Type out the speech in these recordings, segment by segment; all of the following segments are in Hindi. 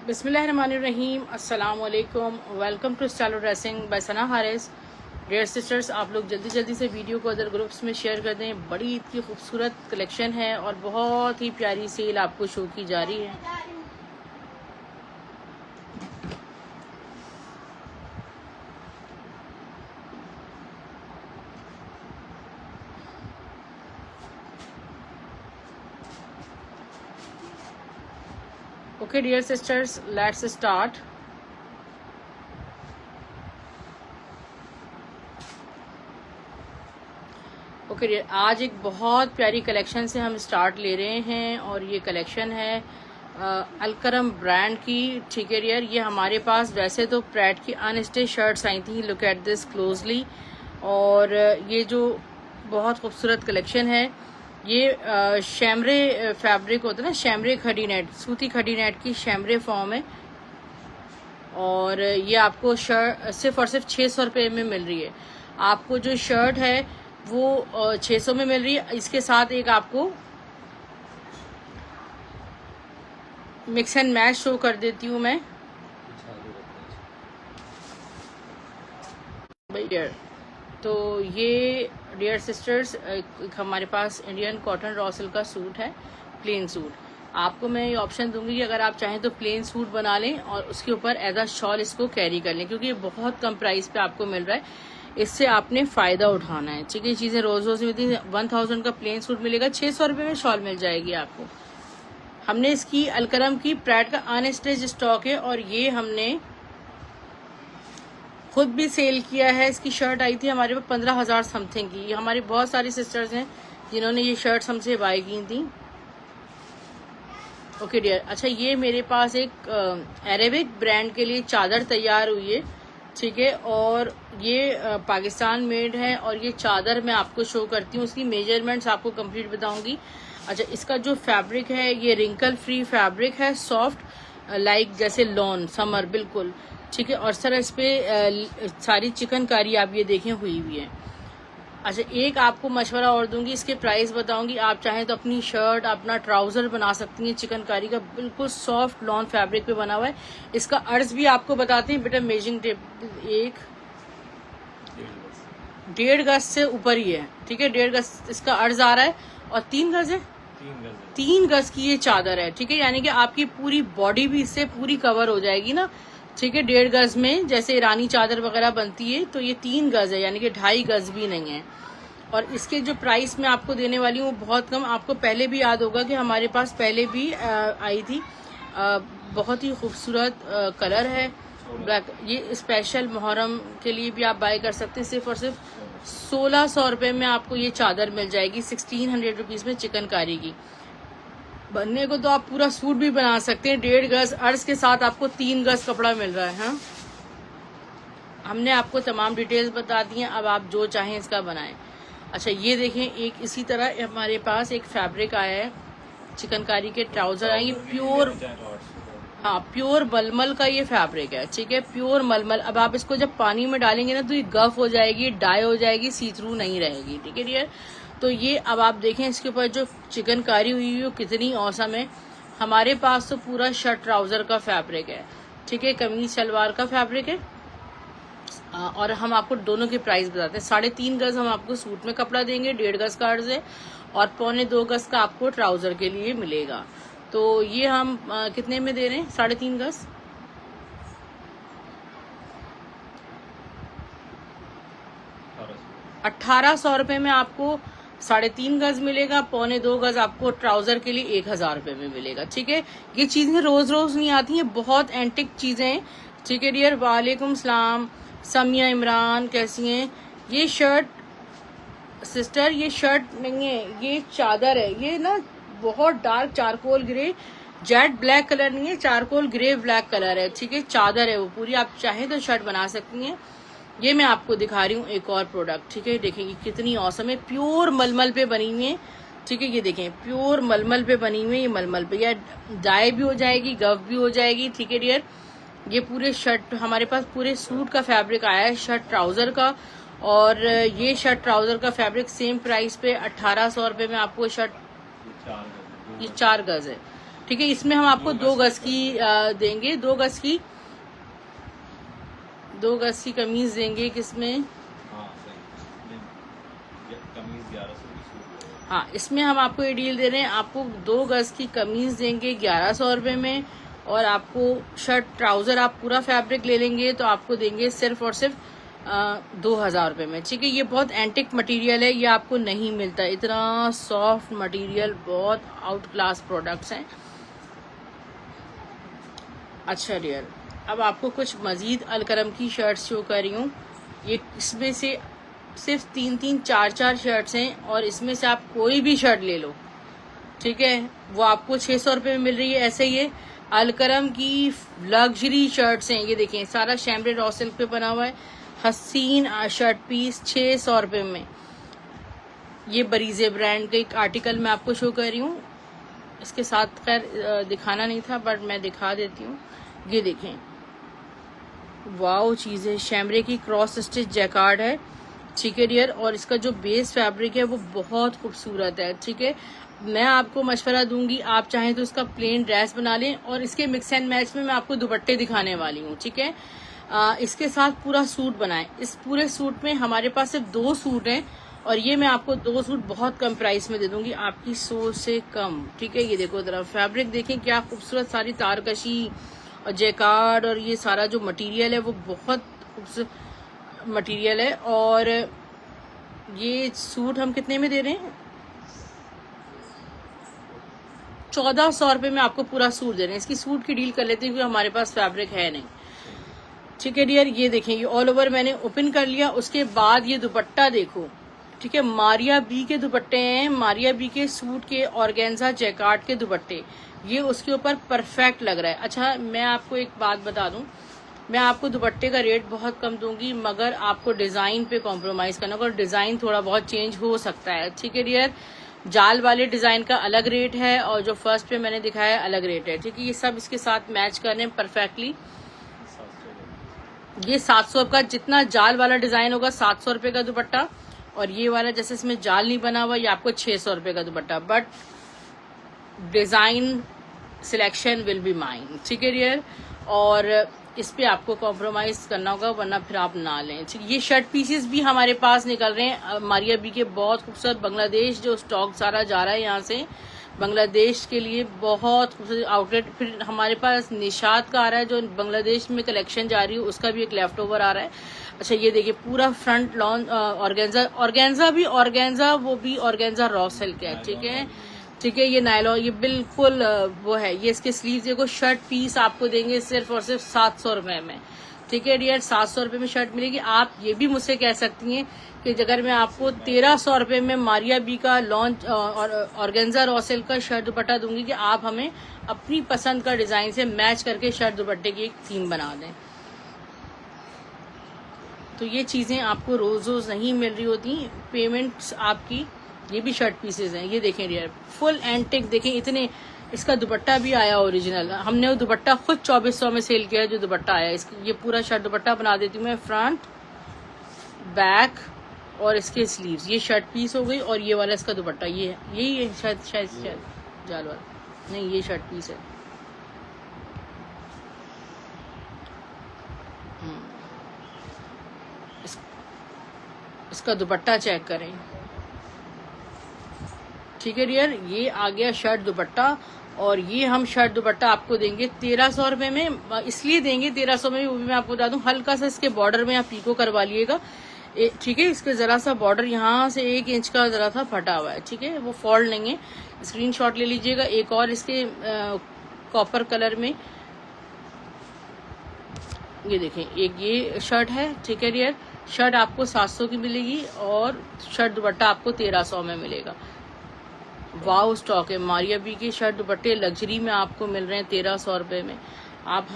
बिस्मिल्लाहिर्रहमानिर्रहीम, अस्सलाम वालेकुम। Welcome to style dressing by Sana Haris. Dear sisters, आप लोग जल्दी जल्दी से वीडियो को अदर ग्रुप्स में शेयर कर दें। बड़ी ईद की खूबसूरत कलेक्शन है और बहुत ही प्यारी सेल आपको शो की जा रही है। Okay dear sisters, let's start. Okay dear, आज एक बहुत प्यारी कलेक्शन से हम स्टार्ट ले रहे हैं और ये कलेक्शन है अलकरम ब्रांड की। ठीक है डियर, ये हमारे पास वैसे तो प्रैट की अनस्टिच शर्ट्स आई थी। Look at this closely. और ये जो बहुत खूबसूरत कलेक्शन है, ये शैमरे फैब्रिक होता है ना, शैमरे खड़ी नेट, सूती खड़ी नेट की शैमरे फॉर्म है। और ये आपको शर्ट सिर्फ और सिर्फ 600 रुपये में मिल रही है। आपको जो शर्ट है वो 600 में मिल रही है। इसके साथ एक आपको मिक्स एंड मैच शो कर देती हूँ मैं भैया। तो ये डियर सिस्टर्स, हमारे पास इंडियन कॉटन रॉ सिल्क का सूट है, प्लेन सूट। आपको मैं ये ऑप्शन दूंगी कि अगर आप चाहें तो प्लेन सूट बना लें और उसके ऊपर एज अ शॉल इसको कैरी कर लें, क्योंकि ये बहुत कम प्राइस पे आपको मिल रहा है। इससे आपने फायदा उठाना है। ठीक है, ये चीजें रोज रोज मिलती है। 1000 का प्लेन सूट मिलेगा, 600 रुपये में शॉल मिल जाएगी आपको। हमने इसकी अलकरम की प्रैट का अनस्टिच स्टॉक है और ये हमने खुद भी सेल किया है। इसकी शर्ट आई थी हमारे पास 15,000 समथिंग की। हमारी बहुत सारी सिस्टर्स हैं जिन्होंने ये शर्ट्स हमसे बाय की थी। ओके डियर, अच्छा ये मेरे पास एक अरेबिक ब्रांड के लिए चादर तैयार हुई है। ठीक है, और ये पाकिस्तान मेड है और ये चादर मैं आपको शो करती हूँ। उसकी मेजरमेंट्स आपको कंप्लीट बताऊंगी। अच्छा, इसका जो फैब्रिक है ये रिंकल फ्री फैब्रिक है, सॉफ्ट लाइक जैसे लॉन समर बिल्कुल। ठीक है, और सर इस पे सारी चिकनकारी आप ये देखें हुई हुई है। अच्छा, एक आपको मशवरा और दूंगी, इसके प्राइस बताऊंगी। आप चाहें तो अपनी शर्ट, अपना ट्राउजर बना सकती हैं चिकनकारी का, बिल्कुल सॉफ्ट लॉन फैब्रिक पे बना हुआ है। इसका अर्ज भी आपको बताते हैं बेटा। मेजिंग टेप एक 1.5 गज से ऊपर ही है। ठीक है, 1.5 गज इसका अर्ज आ रहा है और 3 गज है। 3 गज की ये चादर है। ठीक है, यानी कि आपकी पूरी बॉडी भी इससे पूरी कवर हो जाएगी ना। ठीक है, 1.5 गज में जैसे ईरानी चादर वगैरह बनती है, तो ये 3 गज है, यानी कि 2.5 गज भी नहीं है। और इसके जो प्राइस मैं आपको देने वाली हूँ वो बहुत कम। आपको पहले भी याद होगा कि हमारे पास पहले भी आई थी। बहुत ही खूबसूरत कलर है ब्लैक। ये स्पेशल मुहर्रम के लिए भी आप बाय कर सकते हैं। सिर्फ और सिर्फ 1600 रुपये में आपको ये चादर मिल जाएगी, 1600 रुपीज में चिकनकारी की। बनने को तो आप पूरा सूट भी बना सकते हैं। 1.5 गज अर्ज के साथ आपको 3 गज कपड़ा मिल रहा है। हाँ, हमने आपको तमाम डिटेल्स बता दी हैं, अब आप जो चाहें इसका बनाएं। अच्छा, ये देखें, एक इसी तरह हमारे पास एक फैब्रिक आया है, चिकनकारी के ट्राउजर आएंगे प्योर। हाँ, प्योर मलमल का ये फैब्रिक है। ठीक है, प्योर मलमल। अब आप इसको जब पानी में डालेंगे ना तो ये गफ हो जाएगी, डाई हो जाएगी, सी थ्रू नहीं रहेगी। ठीक है डियर, तो ये अब आप देखें इसके ऊपर जो चिकनकारी हुई है कितनी औसम है। हमारे पास तो पूरा शर्ट ट्राउजर का फैब्रिक है। ठीक है, कमीज सलवार का फैब्रिक है। और हम आपको दोनों के प्राइस बताते हैं। 3.5 गज हम आपको सूट में कपड़ा देंगे, 1.5 गज का अर्ज है, और 2.25 गज का आपको ट्राउजर के लिए मिलेगा। तो ये हम कितने में दे रहे हैं? 3.5 गज 1800 रुपये में आपको 3.5 गज मिलेगा। 2.25 गज आपको ट्राउजर के लिए 1000 रुपये में मिलेगा। ठीक है, ये चीजें रोज रोज नहीं आती हैं, बहुत एंटिक चीजें हैं। ठीक है डियर, वालेकुम सलाम समिया इमरान, कैसी हैं? ये शर्ट सिस्टर, ये शर्ट नहीं है, ये चादर है। ये ना बहुत dark charcoal grey, jet black colour नहीं है, चारकोल ग्रे ब्लैक कलर है। ठीक है, चादर है वो पूरी। आप चाहें तो शर्ट बना सकती हैं। ये मैं आपको दिखा रही हूँ एक और प्रोडक्ट। ठीक है, देखेंगे कितनी औसम है, प्योर मलमल पे बनी हुई है। ठीक है, ये देखें प्योर मलमल पे बनी हुई है। ये मलमल पे या डाई भी हो जाएगी, गफ भी हो जाएगी। ठीक है डियर, ये पूरे शर्ट हमारे पास पूरे सूट का फैब्रिक आया है, शर्ट ट्राउजर का। और ये शर्ट ट्राउजर का फैब्रिक सेम प्राइस पे 1800 रुपये में आपको शर्ट, ये 4 गज है। ठीक है। इसमें हम आपको 2 गज की देंगे, 2 गज की कमीज देंगे। किसमें? हाँ, इसमें हम आपको ये डील दे रहे हैं, आपको 2 गज की कमीज देंगे 1100 रुपये में, और आपको शर्ट ट्राउजर आप पूरा फैब्रिक ले लेंगे तो आपको देंगे सिर्फ और सिर्फ 2000 रुपये में। ठीक है, ये बहुत एंटिक मटेरियल है, ये आपको नहीं मिलता, इतना सॉफ्ट मटेरियल, बहुत आउट क्लास प्रोडक्ट्स हैं। अच्छा डियर, अब आपको कुछ मजीद अलकरम की शर्ट्स शो कर रही हूँ। ये इसमें से सिर्फ 3-3, 4-4 शर्ट्स हैं, और इसमें से आप कोई भी शर्ट ले लो, ठीक है, वो आपको 600 रुपये में मिल रही है। ऐसे ये अलकरम की लग्जरी शर्ट्स हैं, ये देखें, सारा शैम्ब्रे रॉ सिल्क पे बना हुआ है, हसीन शर्ट पीस 600 रुपये में। ये बरीजे ब्रांड का एक आर्टिकल मैं आपको शो कर रही हूँ, इसके साथ खैर दिखाना नहीं था बट मैं दिखा देती हूँ। ये देखें, वाओ चीज़ है, शैम्ब्रे की क्रॉस स्टिच जैकार्ड है, ठीक है डियर, और इसका जो बेस फैब्रिक है वो बहुत खूबसूरत है। ठीक है, मैं आपको मशवरा दूंगी, आप चाहें तो इसका प्लेन ड्रेस बना लें, और इसके मिक्स एंड मैच में मैं आपको दुपट्टे दिखाने वाली हूँ। ठीक है, इसके साथ पूरा सूट बनाएं। इस पूरे सूट में हमारे पास सिर्फ 2 सूट हैं, और ये मैं आपको 2 सूट बहुत कम प्राइस में दे दूंगी, आपकी सोच से कम। ठीक है, ये देखो जरा फैब्रिक देखें, क्या खूबसूरत, सारी तारकशी और जैकार्ड, और ये सारा जो मटेरियल है वो बहुत खूबसूरत मटेरियल है। और ये सूट हम कितने में दे रहे हैं? 1400 रुपये में आपको पूरा सूट दे रहे हैं। इसकी सूट की डील कर लेते हैं क्योंकि हमारे पास फैब्रिक है नहीं। ठीक है डियर, ये देखें, ये ऑल ओवर मैंने ओपन कर लिया। उसके बाद ये दुपट्टा देखो, ठीक है, मारिया बी के दुपट्टे हैं, मारिया बी के सूट के ऑर्गेन्जा जैकार्ड के दुपट्टे, ये उसके ऊपर परफेक्ट लग रहा है। अच्छा, मैं आपको एक बात बता दूं, मैं आपको दुपट्टे का रेट बहुत कम दूंगी, मगर आपको डिजाइन पे कॉम्प्रोमाइज करना होगा, और डिजाइन थोड़ा बहुत चेंज हो सकता है। ठीक है डियर, जाल वाले डिजाइन का अलग रेट है, और जो फर्स्ट पे मैंने दिखाया अलग रेट है। ठीक है, ये सब इसके साथ मैच करने परफेक्टली। ये 700 का, जितना जाल वाला डिजाइन होगा 700 रुपये का दुपट्टा, और ये वाला जैसे इसमें जाल नहीं बना हुआ, ये आपको 600 रुपये का दुपट्टा, but design selection will be mine. ठीक है डियर, और इस पे आपको कॉम्प्रोमाइज करना होगा, वरना फिर आप ना लें। ठीक, ये शर्ट पीसेस भी हमारे पास निकल रहे हैं मारिया बी के, बहुत खूबसूरत, बांग्लादेश जो स्टॉक सारा जा रहा है यहाँ से, बांग्लादेश के लिए बहुत खूबसूरत आउटलेट। फिर हमारे पास निशात का आ रहा है, जो बांग्लादेश में कलेक्शन जा रही है, उसका भी एक लेफ्ट ओवर आ रहा है। अच्छा, ये देखिए, पूरा फ्रंट लॉन ऑर्गेन्जा, वो भी ऑर्गेन्जा रॉ सिल्क है। ठीक है, ठीक है, ये नायलॉन, ये बिल्कुल वो है। ये इसके स्लीव देखो, शर्ट पीस आपको देंगे सिर्फ और सिर्फ 700 रुपये में। ठीक है डियर, 700 रुपये में शर्ट मिलेगी। आप ये भी मुझसे कह सकती हैं कि अगर मैं आपको 1300 रुपये में मारिया बी का लॉन्च और ऑर्गेन्जा रॉ सिल्क का शर्ट दुपट्टा दूंगी, कि आप हमें अपनी पसंद का डिजाइन से मैच करके शर्ट दुपट्टे की एक थीम बना दें। तो ये चीजें आपको रोज रोज नहीं मिल रही होती, पेमेंट्स आपकी। ये भी शर्ट पीसेज हैं, ये देखें डियर, फुल एंटिक देखें, इतने, इसका दुपट्टा भी आया ओरिजिनल। हमने वो दुपट्टा खुद 2400 में सेल किया, जो दुपट्टा आया। ये पूरा शर्ट दुपट्टा बना देती हूँ मैं, फ्रंट, बैक और इसके स्लीव्स। ये शर्ट पीस हो गई, और ये वाला इसका दुपट्टा, ये यही शायद जाल वाला नहीं, ये शर्ट पीस है। इसका दुपट्टा चेक करें। ठीक है डियर, ये आ गया शर्ट दुपट्टा, और ये हम शर्ट दुपट्टा आपको देंगे 1300 रुपये में। इसलिए देंगे 1300 में, वो भी मैं आपको बता दूं, हल्का सा इसके बॉर्डर में आप पीको करवा लिएगा। ठीक है, इसके जरा सा बॉर्डर यहाँ से 1 इंच का जरा सा फटा हुआ है। ठीक है, वो फॉल्ट नहीं है, स्क्रीनशॉट ले लीजिएगा। एक और इसके कॉपर कलर में, ये देखें, एक ये शर्ट है। ठीक है डियर, शर्ट आपको 700 की मिलेगी, और शर्ट दुपट्टा आपको 1300 में मिलेगा। वाओ स्टॉक है, मारिया बी के शर्ट दुपट्टे लग्जरी में आपको मिल रहे हैं 1300 रुपये में। आप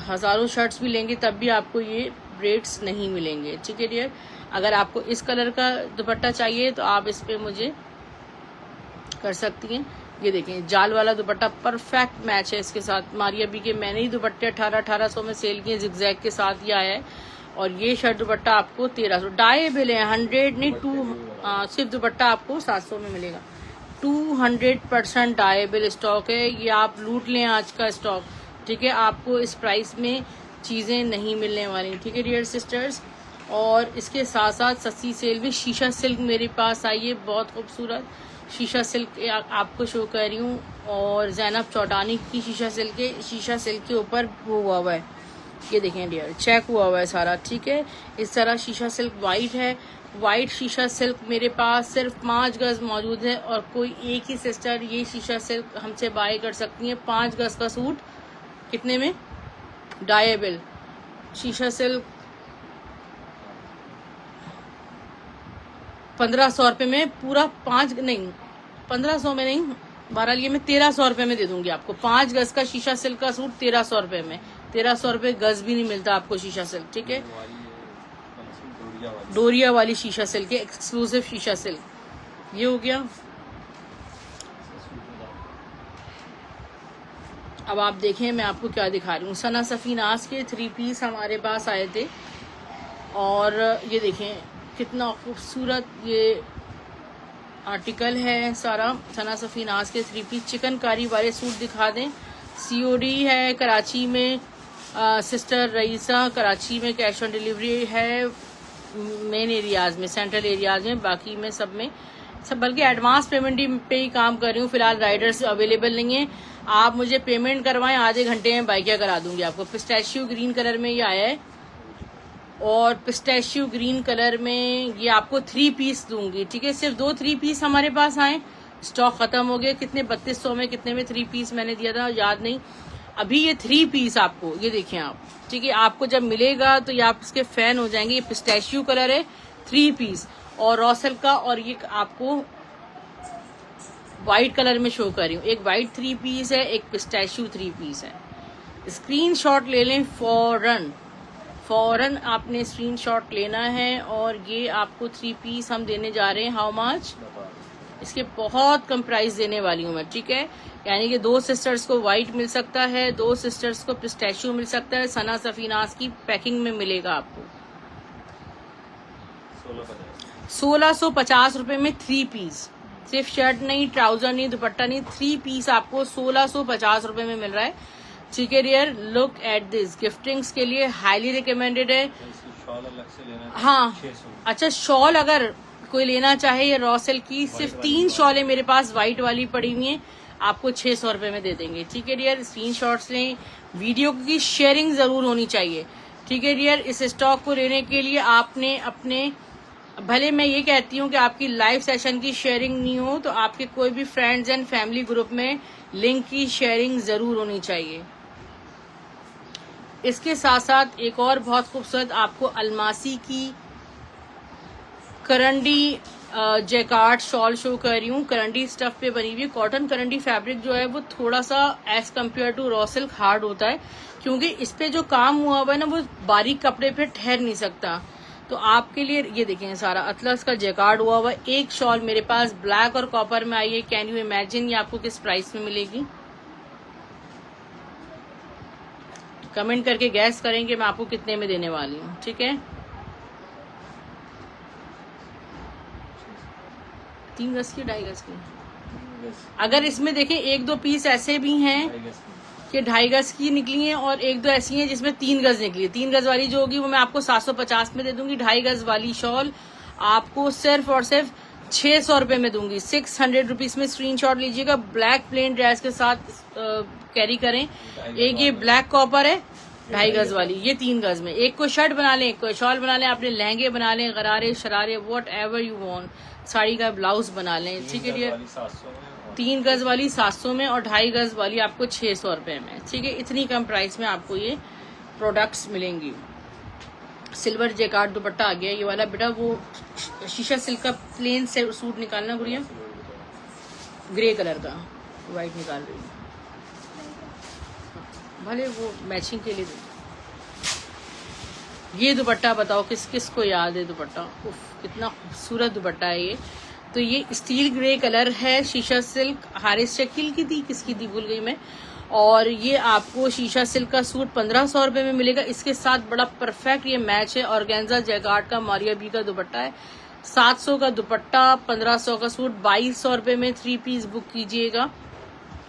हजारों शर्ट्स भी लेंगे तब भी आपको ये रेट्स नहीं मिलेंगे। ठीक है डियर, अगर आपको इस कलर का दुपट्टा चाहिए तो आप इस पे मुझे कर सकती हैं। ये देखें, जाल वाला दुपट्टा परफेक्ट मैच है इसके साथ। मारिया बी के मैंने ही दुपट्टे 1800 में सेल किए, जिगजैग के साथ ही आया है। और ये शर्ट दुपट्टा आपको 1300, डाई बिल है, 100 नहीं 2, सिर्फ दुपट्टा आपको 700 में मिलेगा। 200% डायेबल स्टॉक है। ये आप लूट लें आज का स्टॉक, ठीक है। आपको इस प्राइस में चीज़ें नहीं मिलने वाली, ठीक है डियर सिस्टर्स। और इसके साथ साथ सस्ती सेल में शीशा सिल्क मेरे पास आई है, बहुत खूबसूरत शीशा सिल्क आपको शो कर रही हूँ। और जैनब चौटानी की शीशा सिल्क के ऊपर वो हुआ हुआ है, ये देखें डियर, चेक हुआ हुआ है सारा, ठीक है। इस तरह शीशा सिल्क वाइट है। वाइट शीशा सिल्क मेरे पास सिर्फ 5 गज मौजूद है और कोई एक ही सिस्टर ये शीशा सिल्क हमसे बाय कर सकती है। 5 गज का सूट कितने में? डायेबल शीशा सिल्क 1500 रुपये में पूरा 1500 में नहीं, 12 लिए मैं 1300 रुपये में दे दूंगी आपको। 5 गज का शीशा सिल्क का सूट 1300 रुपये में। 1300 रुपये गज भी नहीं मिलता आपको शीशा सिल्क, ठीक है। डोरिया वाली शीशा सिल्क, एक्सक्लूसिव शीशा सिल्क, ये हो गया। अब आप देखें मैं आपको क्या दिखा रही हूँ। सना सफीनास के 3 पीस हमारे पास आए थे और ये देखें कितना खूबसूरत ये आर्टिकल है सारा। सना सफीनास के 3 पीस चिकनकारी वाले सूट दिखा दें। COD है कराची में, सिस्टर रईसा कराची में कैश ऑन डिलीवरी है, मेन एरियाज में, सेंट्रल एरियाज में, बाकी में सब बल्कि एडवांस पेमेंट पे ही काम कर रही हूँ फिलहाल। राइडर्स अवेलेबल नहीं है, आप मुझे पेमेंट करवाएं, आधे घंटे में बाइकिया करा दूंगी आपको। पिस्टैशियो ग्रीन कलर में ये आया है और पिस्टैशियो ग्रीन कलर में ये आपको 3 पीस दूंगी, ठीक है। सिर्फ 2-3 पीस हमारे पास आए, स्टॉक खत्म हो गया। कितने 3200 में कितने में 3 पीस मैंने दिया था याद नहीं। अभी ये 3 पीस आपको, ये देखें आप, ठीक है। आपको जब मिलेगा तो ये आप इसके फैन हो जाएंगे। ये पिस्टैशियो कलर है, 3 पीस और रॉसल का, और ये आपको व्हाइट कलर में शो कर रही हूँ। एक व्हाइट 3 पीस है, एक पिस्टैशियो 3 पीस है। स्क्रीनशॉट ले लें फौरन आपने स्क्रीनशॉट लेना है। और ये आपको 3 पीस हम देने जा रहे हैं, हाउ मच? इसके बहुत कम प्राइस देने वाली हूँ मैं, ठीक है। यानी कि 2 सिस्टर्स को व्हाइट मिल सकता है, 2 सिस्टर्स को पिस्टैशियो मिल सकता है। सना सफीनास की पैकिंग में मिलेगा आपको 1650 रुपए में 3 पीस। सिर्फ शर्ट नहीं, ट्राउजर नहीं, दुपट्टा नहीं, 3 पीस आपको 1650 रुपए में मिल रहा है, ठीक है डियर। लुक एट दिस, गिफ्टिंग्स के लिए हाईली रिकमेंडेड है। हाँ अच्छा, शॉल अगर कोई लेना चाहे ये रॉ सिल्क की, सिर्फ 3 शॉलें मेरे पास व्हाइट वाली पड़ी हुई हैं, आपको 600 रुपए में दे देंगे, ठीक है डियर। स्क्रीनशॉट्स लें, वीडियो की शेयरिंग जरूर होनी चाहिए, ठीक है डियर। इस स्टॉक को लेने के लिए आपने अपने, भले मैं ये कहती हूँ कि आपकी लाइव सेशन की शेयरिंग नहीं हो तो आपके कोई भी फ्रेंड्स एंड फैमिली ग्रुप में लिंक की शेयरिंग जरूर होनी चाहिए। इसके साथ साथ एक और बहुत खूबसूरत आपको अलमासी की करंडी जैकार्ड शॉल शो कर रही हूँ। करंडी स्टफ पे बनी हुई कॉटन करंडी फैब्रिक जो है वो थोड़ा सा as compare to raw silk hard होता है, क्योंकि इस पे जो काम हुआ हुआ है ना वो बारीक कपड़े पे ठहर नहीं सकता। तो आपके लिए ये देखें सारा अतलस का जैकार्ड हुआ हुआ। एक शॉल मेरे पास ब्लैक और कॉपर में आई है। कैन यू इमेजिन ये आपको किस प्राइस में मिलेगी? कमेंट करके गैस करेंगे मैं आपको कितने में देने वाली हूँ, ठीक है। 3 गज की, 2.5 गज की। अगर इसमें देखें 1-2 पीस ऐसे भी हैं कि 2.5 गज की निकली हैं और 1-2 ऐसी हैं जिसमें 3 गज निकली है। 3 गज वाली जो होगी वो मैं आपको 750 में दे दूंगी। 2.5 गज वाली शॉल आपको सिर्फ और सिर्फ 600 रुपए में दूंगी। 600 रुपीज में स्क्रीनशॉट लीजिएगा। ब्लैक प्लेन ड्रेस के साथ कैरी करें। एक ये ब्लैक कॉपर है 2.5 गज वाली, ये 3 गज में। एक को शर्ट बना लें, एक को शॉल बना लें, अपने लहंगे बना लें, गरारे शरारे whatever you want, sari का ब्लाउज बना लें, ठीक है डियर। 3 गज वाली 700 में और 2.5 गज वाली आपको 600 रुपए में, ठीक है। इतनी कम प्राइस में आपको ये प्रोडक्ट्स मिलेंगी। सिल्वर जैकार्ड दुपट्टा आ गया ये वाला। बेटा वो शीशा सिल्क का प्लेन से सूट निकालना गुड़िया, ग्रे कलर का, व्हाइट निकाल रही हूँ, भले वो मैचिंग के लिए दे। ये दुपट्टा बताओ किस किस को याद है दुपट्टा? उफ कितना खूबसूरत दुपट्टा है ये। तो ये स्टील ग्रे कलर है, शीशा सिल्क, हारिस शकील की थी, किसकी थी भूल गई मैं। और ये आपको शीशा सिल्क का सूट 1500 रुपए में मिलेगा। इसके साथ बड़ा परफेक्ट ये मैच है ऑर्गेन्जा जैकार्ड का, मारिया बी का दुपट्टा है। 700 का दुपट्टा, 1500 का सूट, 2200 रुपये में 3 पीस बुक कीजिएगा।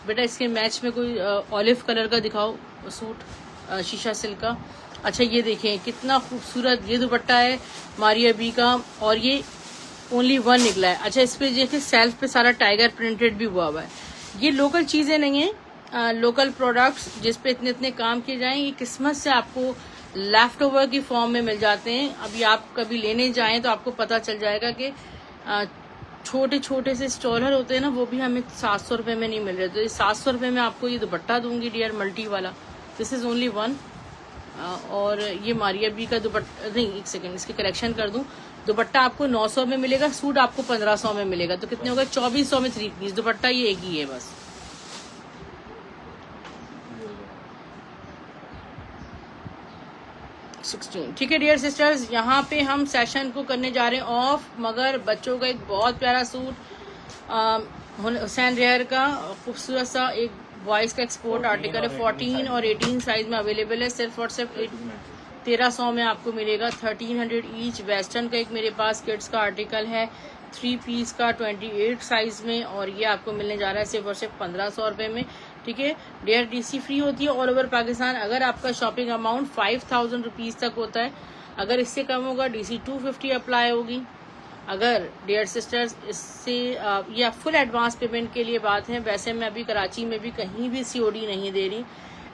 बेटा इसके मैच में कोई ऑलिव कलर का दिखाओ सूट, शीशा सिल्क का। अच्छा ये देखें कितना खूबसूरत ये दुपट्टा है मारिया बी का, और ये ओनली 1 निकला है। अच्छा इस पे देखिए सेल्फ पे सारा टाइगर प्रिंटेड भी हुआ है। ये लोकल चीजें नहीं है, लोकल प्रोडक्ट्स जिस पे इतने इतने काम किए जाएं, ये किस्मत से आपको लेफ्ट ओवर की फॉर्म में मिल जाते हैं। अभी आप कभी लेने जाएं तो आपको पता चल जाएगा कि छोटे छोटे से स्टॉलर होते हैं ना, वो भी हमें 700 रुपये में नहीं मिल रहे। तो ये 700 रुपये में आपको ये दुपट्टा दूंगी डियर, मल्टी वाला। This is only 1। और ये मारिया बी का दुपट्टा, नहीं एक सेकेंड इसकी करेक्शन कर दूं, दुपट्टा आपको 900 में मिलेगा, सूट आपको 1500 में मिलेगा। तो कितने होगा, 2400 में 3 पीस। दुपट्टा ये एक ही है बस। ठीक है डियर सिस्टर्स, यहाँ पे हम सेशन को करने जा रहे हैं ऑफ, मगर बच्चों का एक बहुत प्यारा सूट हुसैन रेयर का खूबसूरत सा एक बॉयज का एक्सपोर्ट आर्टिकल है, 14 और 18 साइज में अवेलेबल है। सिर्फ और सिर्फ 1300 में आपको मिलेगा, 1300 ईच। वेस्टर्न का एक मेरे पास किड्स का आर्टिकल है 3 पीस का 28 साइज में, और ये आपको मिलने जा रहा है सिर्फ और सिर्फ 1500 रुपये में। ठीक है डियर, डीसी फ्री होती है ऑल ओवर पाकिस्तान। अगर आपका शॉपिंग अमाउंट 5000 रुपीज़ तक होता है, अगर इससे कम होगा डीसी 250 अप्लाई होगी। अगर डियर सिस्टर्स इससे या फुल एडवांस पेमेंट के लिए बात है। वैसे मैं अभी कराची में भी कहीं भी सीओडी नहीं दे रही,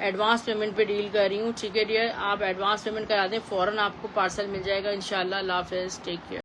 एडवांस पेमेंट पे डील कर रही हूँ। ठीक है डियर, आप एडवांस पेमेंट करा दें, फौरन आपको पार्सल मिल जाएगा इंशाल्लाह। अल्लाह हाफिज़, टेक केयर।